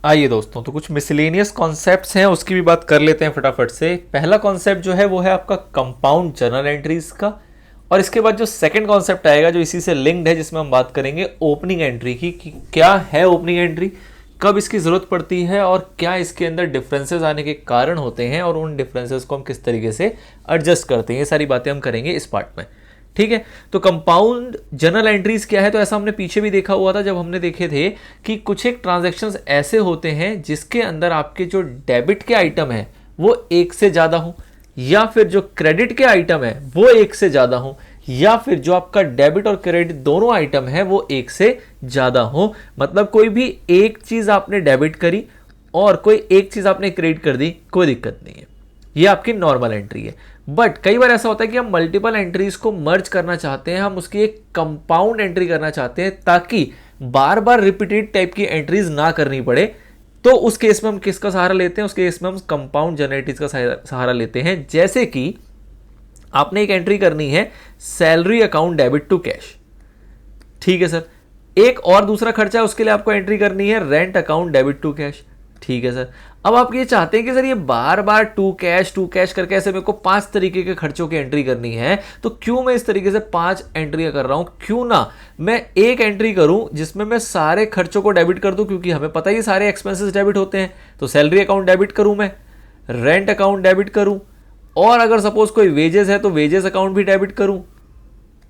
आइए दोस्तों, तो कुछ मिसलेनियस कॉन्सेप्ट्स हैं उसकी भी बात कर लेते हैं फटाफट से। पहला कॉन्सेप्ट जो है वो है आपका कंपाउंड जर्नल एंट्रीज का, और इसके बाद जो सेकंड कॉन्सेप्ट आएगा जो इसी से लिंक्ड है, जिसमें हम बात करेंगे ओपनिंग एंट्री की कि क्या है ओपनिंग एंट्री, कब इसकी जरूरत पड़ती है और क्या इसके अंदर डिफरेंसेस आने के कारण होते हैं और उन डिफरेंसेस को हम किस तरीके से एडजस्ट करते हैं। ये सारी बातें हम करेंगे इस पार्ट में। ठीक है, तो कंपाउंड जर्नल एंट्रीज क्या है, तो ऐसा हमने पीछे भी देखा हुआ था जब हमने देखे थे कि कुछ एक ट्रांजैक्शंस ऐसे होते हैं जिसके अंदर आपके जो डेबिट के आइटम है वो एक से ज्यादा हो, या फिर जो क्रेडिट के आइटम है वो एक से ज्यादा हो, या फिर जो आपका डेबिट और क्रेडिट दोनों आइटम है वो एक से ज्यादा हो। मतलब कोई भी एक चीज आपने डेबिट करी और कोई एक चीज आपने क्रेडिट कर दी, कोई दिक्कत नहीं है, ये आपकी नॉर्मल एंट्री है। बट कई बार ऐसा होता है कि हम मल्टीपल एंट्रीज को मर्ज करना चाहते हैं, हम उसकी एक कंपाउंड एंट्री करना चाहते हैं ताकि बार बार रिपीटेड टाइप की एंट्रीज ना करनी पड़े। तो उस केस में हम किसका सहारा लेते हैं, उस केस में हम कंपाउंड जनरेटर्स का सहारा लेते हैं। जैसे कि आपने एक एंट्री करनी है salary account debit to cash, ठीक है सर। एक और दूसरा खर्चा है, उसके लिए आपको एंट्री करनी है rent account debit to cash, ठीक है सर। अब आप ये चाहते हैं कि सर ये बार बार टू कैश करके ऐसे मेरे को 5 तरीके के खर्चों की एंट्री करनी है, तो क्यों मैं इस तरीके से 5 एंट्रियां कर रहा हूं, क्यों ना मैं एक एंट्री करूं जिसमें मैं सारे खर्चों को डेबिट कर दूं, क्योंकि हमें पता ही सारे एक्सपेंसेस डेबिट होते हैं। तो सैलरी अकाउंट डेबिट करूं, मैं रेंट अकाउंट डेबिट करूं, और अगर सपोज कोई वेजेस है तो वेजेस अकाउंट भी डेबिट करूं,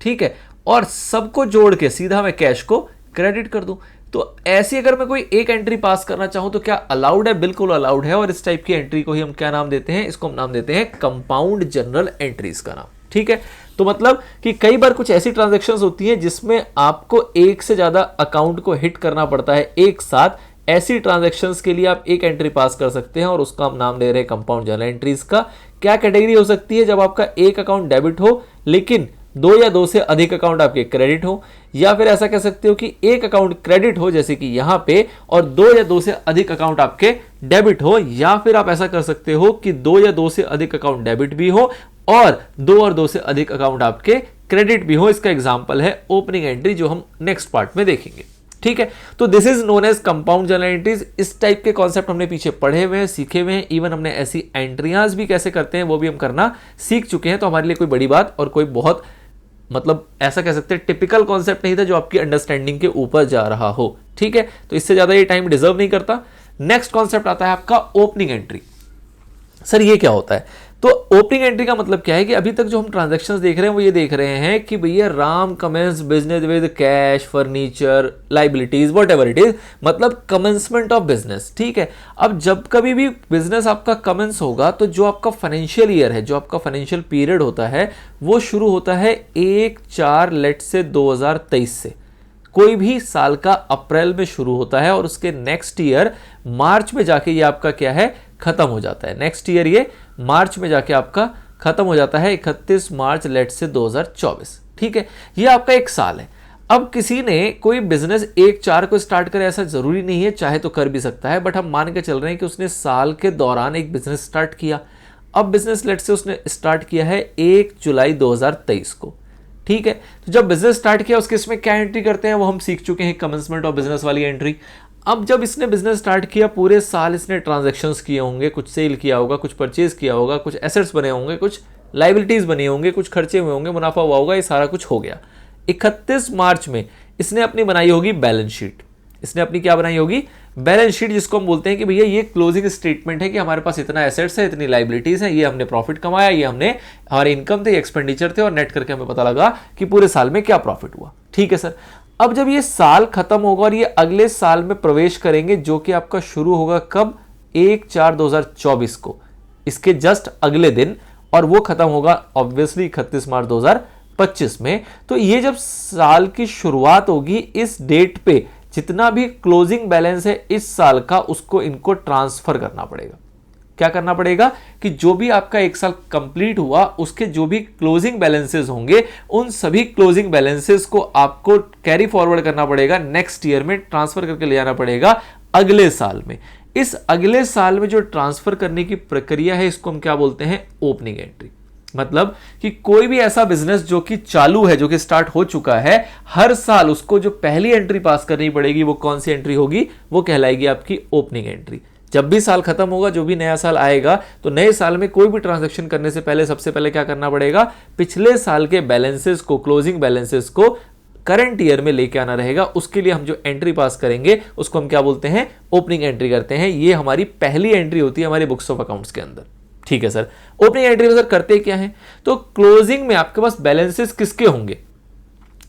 ठीक है, और सबको जोड़ के सीधा मैं कैश को क्रेडिट कर दूं। तो ऐसी अगर मैं कोई एक एंट्री पास करना चाहूं तो क्या अलाउड है? बिल्कुल अलाउड है। और इस टाइप की एंट्री को ही हम क्या नाम देते हैं, इसको हम नाम देते हैं कंपाउंड जनरल एंट्रीज का नाम, ठीक है। तो मतलब कि कई बार कुछ ऐसी ट्रांजैक्शंस होती हैं जिसमें आपको एक से ज्यादा अकाउंट को हिट करना पड़ता है एक साथ। ऐसी ट्रांजैक्शंस के लिए आप एक एंट्री पास कर सकते हैं और उसका हम नाम दे रहे हैं कंपाउंड जर्नल एंट्रीज का। क्या कैटेगरी हो सकती है? जब आपका एक अकाउंट डेबिट हो लेकिन 2 या 2 से अधिक अकाउंट आपके क्रेडिट हो, या फिर ऐसा कह सकते हो कि एक अकाउंट क्रेडिट हो जैसे कि यहां पे, और 2 या 2 से अधिक अकाउंट आपके डेबिट हो, या फिर आप ऐसा कर सकते हो कि 2 या 2 से अधिक अकाउंट डेबिट भी हो और 2 और 2 से अधिक अकाउंट आपके क्रेडिट भी हो। इसका एग्जांपल है ओपनिंग एंट्री जो हम नेक्स्ट पार्ट में देखेंगे, ठीक है। तो this is known as compound journal entries. इस टाइप के कॉन्सेप्ट हमने पीछे पढ़े हुए हैं, सीखे हुए हैं, इवन हमने ऐसी एंट्रियाज भी कैसे करते हैं वो भी हम करना सीख चुके हैं। तो हमारे लिए कोई बड़ी बात और कोई बहुत मतलब ऐसा कह सकते हैं टिपिकल कॉन्सेप्ट नहीं था जो आपकी अंडरस्टैंडिंग के ऊपर जा रहा हो, ठीक है। तो इससे ज्यादा ये टाइम डिजर्व नहीं करता। नेक्स्ट कॉन्सेप्ट आता है आपका ओपनिंग एंट्री। सर ये क्या होता है? तो ओपनिंग एंट्री का मतलब क्या है कि अभी तक जो हम ट्रांजैक्शंस देख रहे हैं वो ये देख रहे हैं कि भैया Ram commences business with cash, furniture, liabilities, whatever it is, मतलब कमेंसमेंट ऑफ बिजनेस, ठीक है। अब जब कभी भी बिजनेस आपका कमेंस होगा तो जो आपका फाइनेंशियल ईयर है, जो आपका फाइनेंशियल पीरियड होता है वो शुरू होता है 1/4 लेट से 2023 से। कोई भी साल का अप्रैल में शुरू होता है और उसके नेक्स्ट ईयर मार्च में जाके ये आपका क्या है, खत्म हो जाता है। नेक्स्ट ईयर ये मार्च में जाके आपका खत्म हो जाता है 31 मार्च लेट से 2024, ठीक है। ये आपका एक साल है। अब किसी ने कोई बिजनेस 1/4 को स्टार्ट करे ऐसा जरूरी नहीं है, चाहे तो कर भी सकता है, बट हम मान के चल रहे हैं कि उसने साल के दौरान एक बिजनेस स्टार्ट किया। अब बिजनेस लेट से उसने स्टार्ट किया है 1 जुलाई 2023 को, ठीक है। तो जब बिजनेस स्टार्ट किया उसके इसमें क्या एंट्री करते हैं वो हम सीख चुके हैं, कमेंसमेंट ऑफ बिजनेस वाली एंट्री। अब जब इसने बिजनेस स्टार्ट किया, पूरे साल इसने ट्रांजैक्शंस किए होंगे, कुछ सेल किया होगा, कुछ परचेज किया होगा, कुछ एसेट्स बने होंगे, कुछ लाइबिलिटीज बने होंगे, कुछ खर्चे हुए होंगे, मुनाफा हुआ होगा, ये सारा कुछ हो गया। 31 मार्च में इसने अपनी बनाई होगी बैलेंस शीट। इसने अपनी क्या बनाई होगी? बैलेंस शीट, जिसको हम बोलते हैं कि भैया ये क्लोजिंग स्टेटमेंट है कि हमारे पास इतना एसेट्स है, इतनी लाइबिलिटीज है, ये हमने प्रॉफिट कमाया, ये हमने हमारे इनकम थे, एक्सपेंडिचर थे, और नेट करके हमें पता लगा कि पूरे साल में क्या प्रॉफिट हुआ, ठीक है सर। अब जब ये साल खत्म होगा और ये अगले साल में प्रवेश करेंगे जो कि आपका शुरू होगा कब? 1/4/2024 को, इसके जस्ट अगले दिन, और वो खत्म होगा ऑब्वियसली 31 मार्च 2025 में। तो ये जब साल की शुरुआत होगी इस डेट पे जितना भी क्लोजिंग बैलेंस है इस साल का उसको इनको ट्रांसफर करना पड़ेगा। क्या करना पड़ेगा कि जो भी आपका एक साल कंप्लीट हुआ उसके जो भी क्लोजिंग बैलेंसेस होंगे उन सभी क्लोजिंग बैलेंसेस को आपको कैरी फॉरवर्ड करना पड़ेगा, नेक्स्ट ईयर में ट्रांसफर करके ले जाना पड़ेगा अगले साल में। इस अगले साल में जो ट्रांसफर करने की प्रक्रिया है इसको हम क्या बोलते हैं? Opening entry. मतलब कि कोई भी ऐसा बिजनेस जो कि चालू है, जो कि स्टार्ट हो चुका है, हर साल उसको जो पहली एंट्री पास करनी पड़ेगी, वो कौन सी एंट्री होगी? वो कहलाएगी आपकी ओपनिंग एंट्री। जब भी साल खत्म होगा, जो भी नया साल आएगा, तो नए साल में कोई भी ट्रांजैक्शन करने से पहले सबसे पहले क्या करना पड़ेगा? पिछले साल के बैलेंसेस को, क्लोजिंग बैलेंसेस को करंट ईयर में लेके आना रहेगा। उसके लिए हम जो एंट्री पास करेंगे उसको हम क्या बोलते हैं? ओपनिंग एंट्री करते हैं। ये हमारी पहली एंट्री होती है हमारे बुक्स ऑफ अकाउंट्स के अंदर। ठीक है सर। ओपनिंग एंट्री में सर करते क्या है? तो क्लोजिंग में आपके पास बैलेंसेस किसके होंगे?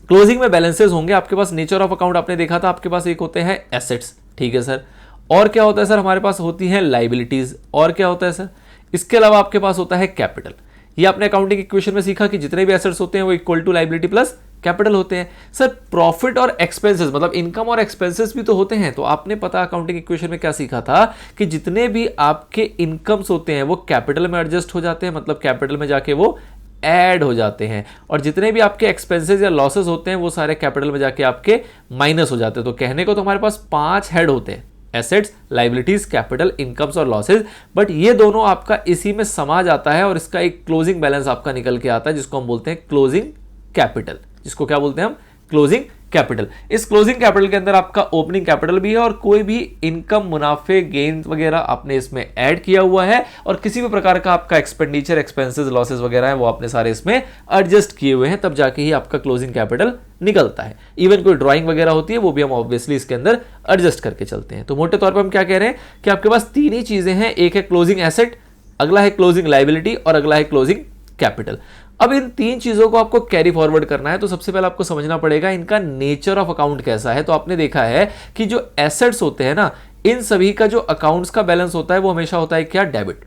क्लोजिंग में बैलेंसेस होंगे आपके पास, नेचर ऑफ अकाउंट आपने देखा था, आपके पास एक होते हैं एसेट्स। ठीक है सर। और क्या होता है सर? हमारे पास होती हैं लाइबिलिटीज। और क्या होता है सर? इसके अलावा आपके पास होता है कैपिटल। ये आपने अकाउंटिंग इक्वेशन में सीखा कि जितने भी एसेट्स होते हैं वो equal to liability plus capital होते हैं। सर प्रॉफिट और एक्सपेंसेस, मतलब इनकम और एक्सपेंसेस भी तो होते हैं। तो आपने पता अकाउंटिंग इक्वेशन में क्या सीखा था कि जितने भी आपके इनकम्स होते हैं वो कैपिटल में एडजस्ट हो जाते हैं, मतलब कैपिटल में जाके वो ऐड हो जाते हैं, और जितने भी आपके एक्सपेंसेस या लॉसेस होते हैं वो सारे कैपिटल में जाके आपके माइनस हो जाते हैं। तो कहने को तो हमारे पास 5 हेड होते हैं, एसेट्स, लाइबिलिटीज, कैपिटल, इनकम्स और लॉसेज, बट ये दोनों आपका इसी में समा जाता है और इसका एक क्लोजिंग बैलेंस आपका निकल के आता है जिसको हम बोलते हैं क्लोजिंग कैपिटल। जिसको क्या बोलते हैं हम? Closing capital. इस क्लोजिंग कैपिटल के अंदर आपका ओपनिंग कैपिटल भी है और कोई भी इनकम, मुनाफे, गेन वगैरह आपने इसमें ऐड किया हुआ है, और किसी भी प्रकार का आपका एक्सपेंडिचर, एक्सपेंसेस, लॉसेस वगैरह है वो आपने सारे इसमें एडजस्ट किए हुए हैं, तब जाके ही आपका क्लोजिंग कैपिटल निकलता है। इवन कोई ड्राइंग वगैरह होती है वो भी हम ऑब्वियसली इसके अंदर एडजस्ट करके चलते हैं। तो मोटे तौर पर हम क्या कह रहे हैं कि आपके पास 3 ही चीजें हैं, एक है क्लोजिंग एसेट, अगला है क्लोजिंग लाइबिलिटी और अगला है क्लोजिंग कैपिटल। अब इन 3 चीजों को आपको कैरी फॉरवर्ड करना है, तो सबसे पहले आपको समझना पड़ेगा इनका नेचर ऑफ अकाउंट कैसा है। तो आपने देखा है कि जो एसेट्स होते हैं ना, इन सभी का जो अकाउंट्स का बैलेंस होता है वो हमेशा होता है क्या? डेबिट।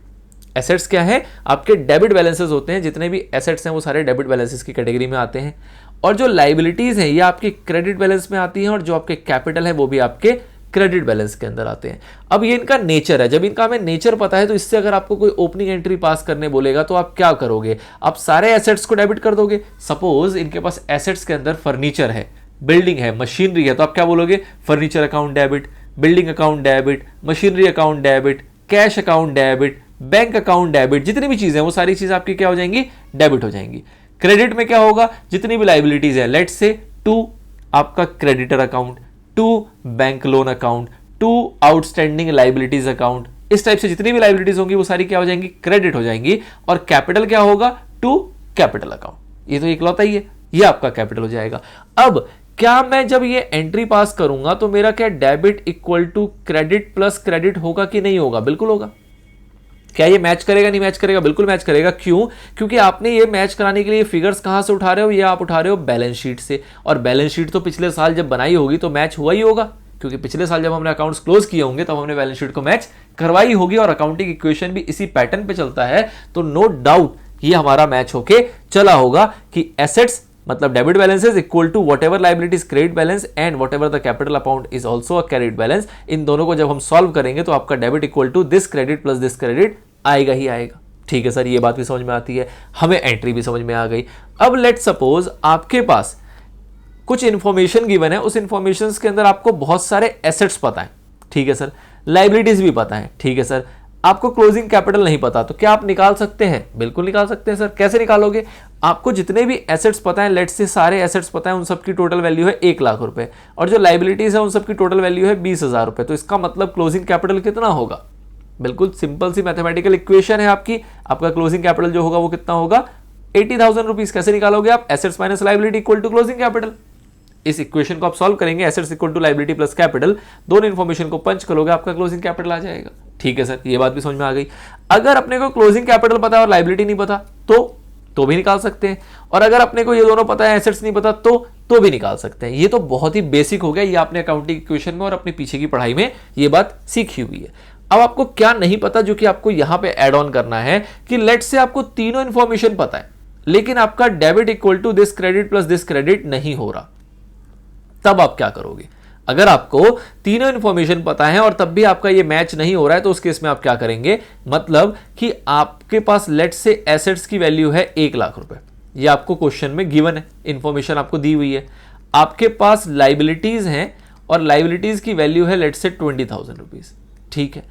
एसेट्स क्या है? आपके डेबिट बैलेंसेस होते हैं। जितने भी एसेट्स हैं वो सारे डेबिट बैलेंसेस की कैटेगरी में आते हैं, और जो लाइबिलिटीज हैं ये आपके क्रेडिट बैलेंस में आती हैं, और जो आपके कैपिटल है वो भी आपके क्रेडिट बैलेंस के अंदर आते हैं। अब ये इनका नेचर है। जब इनका हमें नेचर पता है तो इससे अगर आपको कोई ओपनिंग एंट्री पास करने बोलेगा तो आप क्या करोगे? आप सारे एसेट्स को डेबिट कर दोगे। सपोज इनके पास एसेट्स के अंदर फर्नीचर है, बिल्डिंग है, मशीनरी है, तो आप क्या बोलोगे? Furniture account debit, building account debit, machinery account debit, cash account debit, bank account debit. जितनी भी चीजें वो सारी चीजें आपकी क्या हो जाएंगी? डेबिट हो जाएंगी। क्रेडिट में क्या होगा? जितनी भी लाइबिलिटीज है, लेट्स से 2 आपका creditor account, 2 bank loan account, 2 outstanding liabilities account, इस टाइप से जितनी भी लाइबिलिटीज होंगी वो सारी क्या हो जाएंगी? क्रेडिट हो जाएंगी। और कैपिटल क्या होगा? 2 कैपिटल अकाउंट। ये तो इकलौता ही है, ये आपका कैपिटल हो जाएगा। अब क्या मैं जब ये एंट्री पास करूंगा तो मेरा क्या debit equal to credit plus credit होगा कि नहीं होगा? बिल्कुल होगा। क्या ये मैच करेगा? नहीं मैच करेगा? बिल्कुल मैच करेगा। क्यों? क्योंकि आपने ये मैच कराने के लिए फिगर्स कहां से उठा रहे हो? ये आप उठा रहे हो बैलेंस शीट से, और बैलेंस शीट तो पिछले साल जब बनाई होगी तो मैच हुआ ही होगा, क्योंकि पिछले साल जब हमने अकाउंट्स क्लोज किए होंगे तब हमने बैलेंस शीट को मैच करवाई होगी, और अकाउंटिंग इक्वेशन भी इसी पैटर्न पे चलता है। तो नो डाउट ये हमारा मैच होके चला होगा कि एसेट्स मतलब debit balances equal to whatever liabilities credit balance and whatever the capital account is also a credit balance. इन दोनों को जब हम सॉल्व करेंगे तो आपका debit equal to this credit plus this credit आएगा ही आएगा। ठीक है सर, ये बात भी समझ में आती है, हमें एंट्री भी समझ में आ गई। अब लेट सपोज आपके पास कुछ इंफॉर्मेशन गिवन है, उस इंफॉर्मेशन के अंदर आपको बहुत सारे एसेट्स पता है, ठीक है सर, लाइबिलिटीज भी पता है, ठीक है सर, आपको क्लोजिंग कैपिटल नहीं पता, तो क्या आप निकाल सकते हैं? बिल्कुल निकाल सकते हैं सर। कैसे निकालोगे? आपको जितने भी एसेट्स पता है, लेट्स से सारे एसेट्स पता है, उन सबकी टोटल वैल्यू है 1 लाख रुपए, और जो लाइबिलिटीज है उन सबकी टोटल वैल्यू है 20,000 रुपए। तो इसका मतलब क्लोजिंग कैपिटल कितना होगा? बिल्कुल सिंपल सी मैथमेटिकल इक्वेशन है आपकी। आपका क्लोजिंग कैपिटल जो होगा वो कितना होगा? 80,000 रुपीज। कैसे निकालोगे आप? Assets minus liability equal to closing capital. इस इक्वेशन को आप सॉल्व करेंगे, assets equal to liability plus capital, दोनों इन्फॉर्मेशन को पंच करोगे, आपका क्लोजिंग कैपिटल आ जाएगा। ठीक है सर, ये बात भी समझ में आ गई। अगर अपने को क्लोजिंग कैपिटल पता है और लाइबिलिटी नहीं पता तो भी निकाल सकते हैं, और अगर अपने को ये दोनों पता है, एसेट्स नहीं पता तो भी निकाल सकते हैं। ये तो बहुत ही बेसिक हो गया, ये आपने अकाउंटिंग इक्वेशन में और अपने पीछे की पढ़ाई में ये बात सीखी हुई है। अब आपको क्या नहीं पता जो कि आपको यहां पे ऐड ऑन करना है कि लेट से आपको तीनों इंफॉर्मेशन पता है लेकिन आपका debit equal to this credit plus this credit नहीं हो रहा, तब आप क्या करोगे? अगर आपको तीनों इंफॉर्मेशन पता है और तब भी आपका ये मैच नहीं हो रहा है तो उस केस में आप क्या करेंगे? मतलब कि आपके पास लेट से एसेट्स की वैल्यू है 1 लाख रुपए, ये आपको क्वेश्चन में गिवन है, इंफॉर्मेशन आपको दी हुई है। आपके पास लाइबिलिटीज हैं और लाइबिलिटीज की वैल्यू है लेट से 20,000 रुपीज, ठीक है,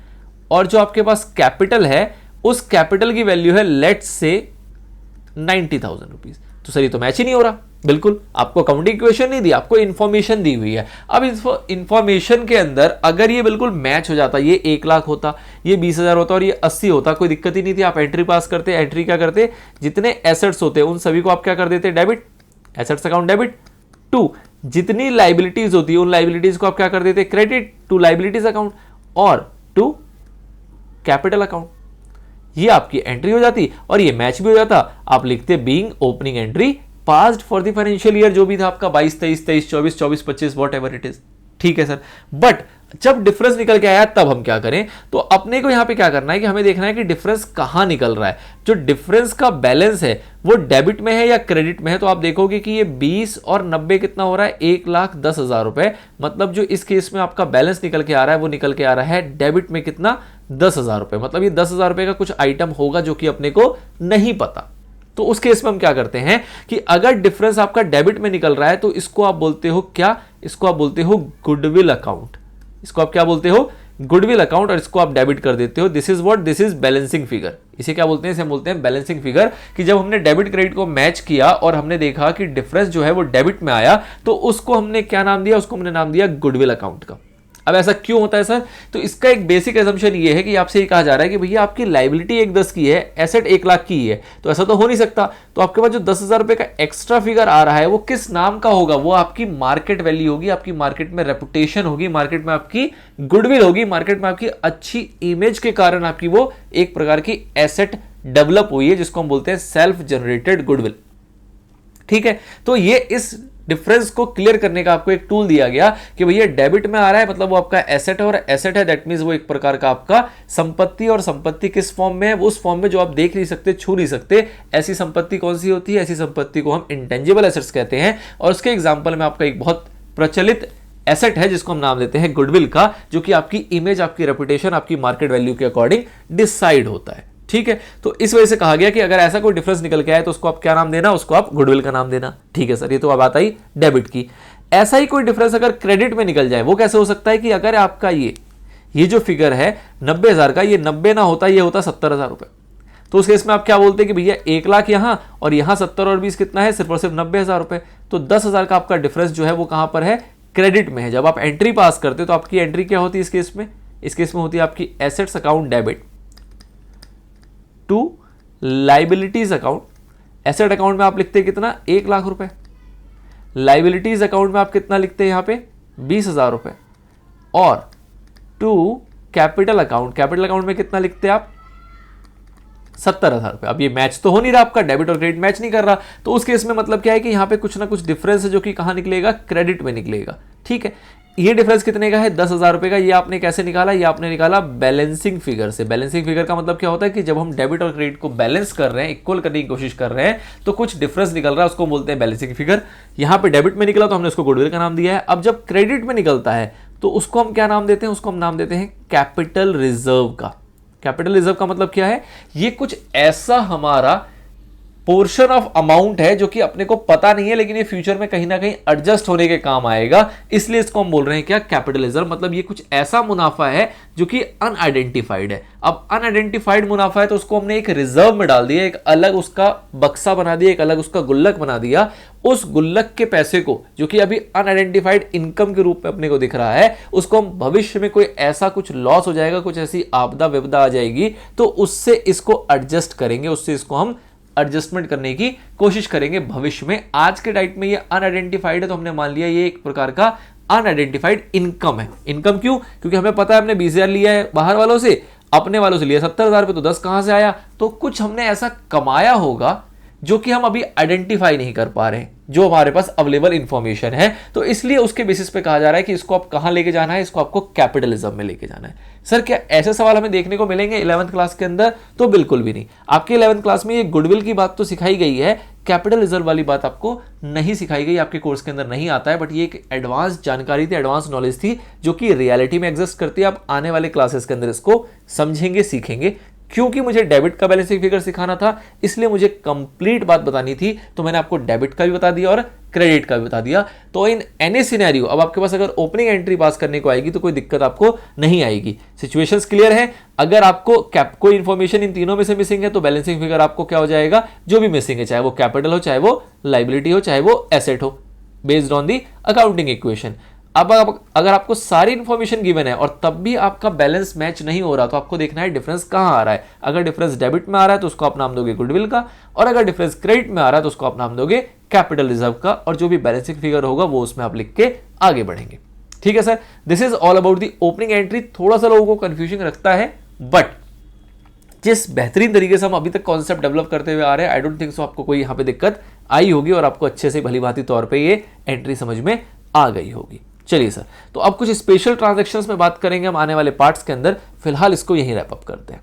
और जो आपके पास कैपिटल है उस कैपिटल की वैल्यू है लेट से 90,000 रुपीज। तो सर ये तो मैच ही नहीं हो रहा। बिल्कुल, आपको अकाउंटिंग इक्वेशन नहीं दी, आपको इन्फॉर्मेशन दी हुई है। अब इन्फॉर्मेशन के अंदर अगर ये बिल्कुल मैच हो जाता, ये 1 लाख होता, ये 20,000 होता और ये 80 होता, कोई दिक्कत ही नहीं थी। आप एंट्री पास करते, एंट्री क्या करते, जितने एसेट्स होते उन सभी को आप क्या कर देते, debit, assets account debit to, जितनी लाइबिलिटीज होती है उन लाइबिलिटीज को आप क्या कर देते, क्रेडिट टू लाइबिलिटीज अकाउंट और टू कैपिटल अकाउंट। ये आपकी एंट्री हो जाती और ये मैच भी हो जाता। आप लिखते being opening entry passed for the financial year, जो भी था आपका 22, 23, 23, 24, 24, 25, वॉट एवर इट इज। ठीक है सर, बट जब डिफरेंस निकल के आया तब हम क्या करें, तो अपने को यहां पे क्या करना है कि हमें देखना है कि डिफरेंस कहां निकल रहा है। जो डिफरेंस का बैलेंस है वो डेबिट में है या क्रेडिट में है। तो आप देखोगे कि ये 20 और 90 कितना हो रहा है, 1,10,000 रुपए। मतलब जो इस केस में आपका बैलेंस निकल के आ रहा है वो निकल के आ रहा है डेबिट में कितना, 10,000 रुपए। मतलब ये 10,000 रुपए का कुछ आइटम होगा जो कि अपने को नहीं पता। तो उस केस में हम क्या करते हैं कि अगर डिफरेंस आपका डेबिट में निकल रहा है तो इसको आप बोलते हो क्या, इसको आप बोलते हो गुडविल अकाउंट। इसको आप क्या बोलते हो, गुडविल अकाउंट, और इसको आप डेबिट कर देते हो। This is what, this is balancing figure. इसे क्या बोलते हैं, इसे हम बोलते हैं बैलेंसिंग फिगर। कि जब हमने डेबिट क्रेडिट को मैच किया और हमने देखा कि डिफरेंस जो है वो डेबिट में आया, तो उसको हमने क्या नाम दिया, उसको हमने नाम दिया गुडविल अकाउंट का। अब ऐसा क्यों होता है सर, तो इसका एक बेसिक एजम्पशन ये है कि आपसे ये कहा जा रहा है कि भैया आपकी लाइबिलिटी 1,10 की है, एसेट 1 लाख की है, तो ऐसा तो हो नहीं सकता। तो आपके पास जो 10,000 रुपए का एक्स्ट्रा फिगर आ रहा है वो किस नाम का होगा, वो आपकी मार्केट वैल्यू होगी, आपकी मार्केट में रेपुटेशन होगी, मार्केट में आपकी गुडविल होगी, मार्केट में आपकी अच्छी इमेज के कारण आपकी वो एक प्रकार की एसेट डेवलप हुई है, जिसको हम बोलते हैं सेल्फ जनरेटेड गुडविल। ठीक है, तो ये इस डिफरेंस को क्लियर करने का आपको एक टूल दिया गया कि भैया डेबिट में आ रहा है मतलब वो आपका एसेट है, और एसेट है दैट मींस वो एक प्रकार का आपका संपत्ति। और संपत्ति किस फॉर्म में है, उस फॉर्म में जो आप देख नहीं सकते, छू नहीं सकते। ऐसी संपत्ति कौन सी होती है, ऐसी संपत्ति को हम इंटेंजिबल एसेट्स कहते हैं। और उसके एग्जांपल में आपका एक बहुत प्रचलित एसेट है जिसको हम नाम देते हैं गुडविल का, जो कि आपकी इमेज, आपकी रेपुटेशन, आपकी मार्केट वैल्यू के अकॉर्डिंग डिसाइड होता है। ठीक है, तो इस वजह से कहा गया कि अगर ऐसा कोई डिफरेंस निकल के आए तो उसको आप क्या नाम देना, उसको आप गुडविल का नाम देना। ठीक है सर, ये तो बात आई डेबिट की। ऐसा ही कोई डिफरेंस अगर क्रेडिट में निकल जाए, वो कैसे हो सकता है कि अगर आपका ये जो फिगर है 90,000 का, ये 90 ना होता, ये होता 70,000 रुपए। तो उस केस में आप क्या बोलते हैं कि भैया 1 लाख यहां और यहां 70 और 20 कितना है, सिर्फ और सिर्फ 90,000 रुपए। तो 10,000 का आपका डिफरेंस जो है वो कहां पर है, क्रेडिट में है। जब आप एंट्री पास करते तो आपकी एंट्री क्या होती है इस केस में, इस केस में होती है आपकी assets account debit to liabilities account. Asset account में आप लिखते हैं कितना, 1 लाख रुपए। लाइबिलिटीज अकाउंट में आप कितना लिखते हैं यहां पे, 20,000 रुपए। और to capital account, capital account में कितना लिखते हैं आप, 70,000 रुपए। अब ये मैच तो हो नहीं रहा, आपका डेबिट और क्रेडिट मैच नहीं कर रहा। तो उस केस में मतलब क्या है कि यहां पे कुछ ना कुछ डिफरेंस है जो कि कहां निकलेगा, क्रेडिट में निकलेगा। ठीक है, ये डिफरेंस कितने का है, 10,000 रुपए का। ये आपने कैसे निकाला, ये आपने निकाला बैलेंसिंग फिगर से। बैलेंसिंग फिगर का मतलब क्या होता है कि जब हम डेबिट और क्रेडिट को बैलेंस कर रहे हैं, इक्वल करने की कोशिश कर रहे हैं, तो कुछ डिफरेंस निकल रहा है, उसको बोलते हैं बैलेंसिंग फिगर। यहां पे डेबिट में निकला तो हमने उसको गुडविल का नाम दिया है। अब जब क्रेडिट में निकलता है तो उसको हम क्या नाम देते हैं, उसको हम नाम देते हैं कैपिटल रिजर्व का। कैपिटल रिजर्व का मतलब क्या है, ये कुछ ऐसा हमारा पोर्शन ऑफ अमाउंट है जो कि अपने को पता नहीं है, लेकिन ये फ्यूचर में कहीं ना कहीं एडजस्ट होने के काम आएगा, इसलिए इसको हम बोल रहे हैं क्या, कैपिटल रिजर्व। मतलब ये कुछ ऐसा मुनाफा है जो कि अनआइडेंटिफाइड है। अब अनआइडेंटिफाइड मुनाफा है तो उसको हमने एक रिजर्व में डाल दिया, एक अलग उसका बक्सा बना दिया, एक अलग उसका गुल्लक बना दिया। उस गुल्लक के पैसे को, जो कि अभी अनआइडेंटिफाइड इनकम के रूप में अपने को दिख रहा है, उसको हम भविष्य में कोई ऐसा कुछ लॉस हो जाएगा, कुछ ऐसी आपदा विपदा आ जाएगी, तो उससे इसको एडजस्ट करेंगे, उससे इसको हम एडजस्टमेंट करने की कोशिश करेंगे भविष्य में। आज के डाइट में ये अनआइडेंटिफाइड है तो हमने मान लिया ये एक प्रकार का अनआइडेंटिफाइड इनकम है। इनकम क्यों, क्योंकि हमें पता है हमने 20,000 लिया है बाहर वालों से, अपने वालों से लिया 70,000 रुपए, तो 10 कहां से आया, तो कुछ हमने ऐसा कमाया होगा जो कि हम अभी आइडेंटिफाई नहीं कर पा रहे हैं, जो हमारे पास अवेलेबल इंफॉर्मेशन है। तो इसलिए उसके बेसिस पे कहा जा रहा है कि इसको आप कहां लेके जाना है, इसको आपको कैपिटलिज्म में लेके जाना है। सर क्या ऐसे सवाल हमें देखने को मिलेंगे 11th क्लास के अंदर, तो बिल्कुल भी नहीं। आपके 11th क्लास में ये गुडविल की बात तो सिखाई गई है, कैपिटल रिजर्व वाली बात आपको नहीं सिखाई गई, आपके कोर्स के अंदर नहीं आता है। बट ये एक एडवांस जानकारी थी, एडवांस नॉलेज थी, जो कि रियलिटी में एग्जिस्ट करती है। आप आने वाले क्लासेस के अंदर इसको समझेंगे, सीखेंगे, क्योंकि मुझे डेबिट का बैलेंसिंग फिगर सिखाना था, इसलिए मुझे कंप्लीट बात बतानी थी, तो मैंने आपको डेबिट का भी बता दिया और क्रेडिट का भी बता दिया। तो इन एनी सिनेरियो अब आपके पास अगर ओपनिंग एंट्री पास करने को आएगी तो कोई दिक्कत आपको नहीं आएगी। सिचुएशंस क्लियर है। अगर आपको कोई इंफॉर्मेशन इन तीनों में से मिसिंग है तो बैलेंसिंग फिगर आपको क्या हो जाएगा, जो भी मिसिंग है, चाहे वो कैपिटल हो, चाहे वो लाइबिलिटी हो, चाहे वो एसेट हो, based on the accounting equation. अब अगर आपको सारी इंफॉर्मेशन गिवन है और तब भी आपका बैलेंस मैच नहीं हो रहा तो आपको देखना है डिफरेंस कहां आ रहा है। अगर डिफरेंस डेबिट में आ रहा है तो उसको आप नाम दोगे गुडविल का, और अगर डिफरेंस क्रेडिट में आ रहा है तो उसको आप नाम दोगे कैपिटल रिजर्व का, और जो भी बैलेंसिंग फिगर होगा वो उसमें आप लिख के आगे बढ़ेंगे। ठीक है sir, this is all about the opening entry. थोड़ा सा लोगों को कंफ्यूजन रखता है, बट जिस बेहतरीन तरीके से हम अभी तक कॉन्सेप्ट डेवलप करते हुए आ रहे हैं, आई डोंट थिंक सो आपको कोई यहां पे दिक्कत आई होगी और आपको अच्छे से भलीभांति तौर पे ये एंट्री समझ में आ गई होगी। चलिए सर, तो अब कुछ स्पेशल ट्रांजैक्शंस में बात करेंगे हम आने वाले पार्ट्स के अंदर। फिलहाल इसको यहीं रैप अप करते हैं।